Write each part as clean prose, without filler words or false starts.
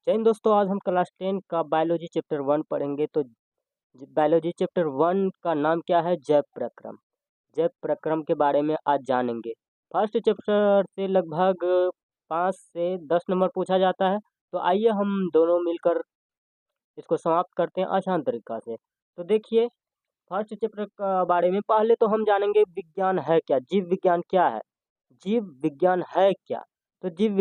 जय हिंद दोस्तों, आज हम क्लास 10 का बायोलॉजी चैप्टर 1 पढ़ेंगे। तो बायोलॉजी चैप्टर 1 का नाम क्या है? जैव प्रक्रम। जैव प्रक्रम के बारे में आज जानेंगे। फर्स्ट चैप्टर से लगभग 5 से 10 नंबर पूछा जाता है। तो आइए हम दोनों मिलकर इसको समाप्त करते हैं आसान तरीका से। तो देखिए, फर्स्ट चैप्टर का बारे में पहले तो हम जानेंगे विज्ञान है क्या, जीव विज्ञान क्या है, जीव विज्ञान है क्या। तो जीव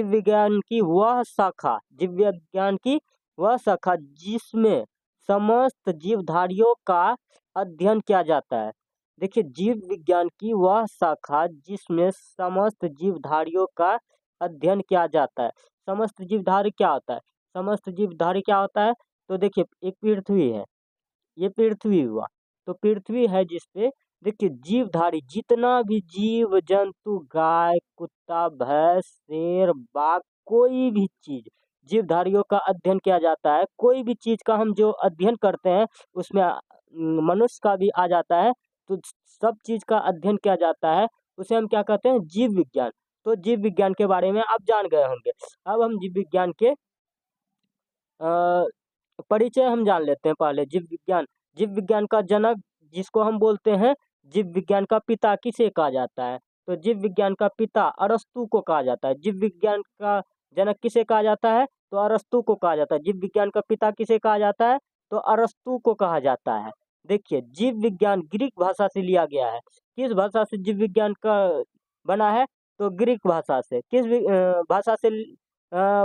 विज्ञान की वह शाखा, जीव विज्ञान की वह शाखा जिसमें समस्त जीवधारियों का अध्ययन किया जाता है। देखिए, जीव विज्ञान की वह शाखा जिसमें समस्त जीवधारियों का अध्ययन किया जाता है। समस्त जीवधारी क्या होता है? समस्त जीवधारी क्या होता है? तो देखिए, एक पृथ्वी है, ये पृथ्वी हुआ। तो पृथ्वी है जिसपे देखिए जीवधारी जितना भी जीव जंतु, गाय, कुत्ता, भैंस, शेर, बाघ, कोई भी चीज जीवधारियों का अध्ययन किया जाता है। कोई भी चीज का हम जो अध्ययन करते हैं उसमें मनुष्य का भी आ जाता है। तो सब चीज का अध्ययन किया जाता है, उसे हम क्या कहते हैं? जीव विज्ञान। तो जीव विज्ञान के बारे में आप जान गए होंगे। अब हम जीव विज्ञान के परिचय हम जान लेते हैं। पहले जीव विज्ञान का जनक जिसको हम बोलते हैं, जीव विज्ञान का पिता किसे कहा जाता है? तो जीव विज्ञान का पिता अरस्तु को कहा जाता है। जीव विज्ञान का जनक किसे कहा जाता है? तो अरस्तु को कहा जाता है। जीव विज्ञान का पिता किसे कहा जाता है? तो अरस्तु को कहा जाता है। देखिए, जीव विज्ञान ग्रीक भाषा से लिया गया है। किस भाषा से जीव विज्ञान का बना है? तो ग्रीक भाषा से। भाषा से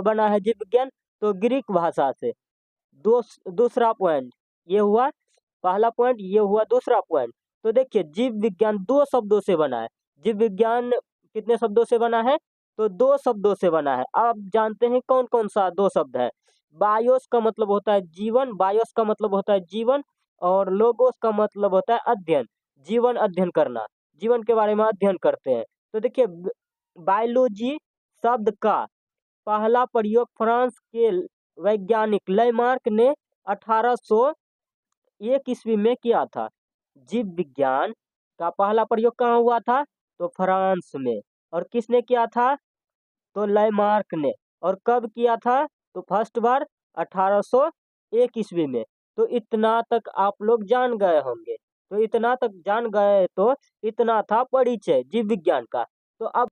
बना है जीव विज्ञान? तो ग्रीक भाषा से। दूसरा पॉइंट ये हुआ, पहला पॉइंट ये हुआ। दूसरा पॉइंट, तो देखिए जीव विज्ञान 2 शब्दों से बना है। जीव विज्ञान कितने शब्दों से बना है? तो 2 शब्दों से बना है। आप जानते हैं कौन कौन सा 2 शब्द है? बायोस का मतलब होता है जीवन, बायोस का मतलब होता है जीवन, और लोगोस का मतलब होता है अध्ययन, जीवन अध्ययन करना, जीवन के बारे में अध्ययन करते हैं। तो देखिए, बायोलॉजी शब्द का पहला प्रयोग फ्रांस के वैज्ञानिक लेमार्क ने 1801 ईस्वी में किया था। जीव विज्ञान का पहला प्रयोग कहाँ हुआ था? तो फ्रांस में। और किसने किया था? तो लेमार्क ने। और कब किया था? तो फर्स्ट बार 1801 ईस्वी में। तो इतना तक आप लोग जान गए होंगे। तो इतना तक जान गए, तो इतना था परिचय जीव विज्ञान का। तो अब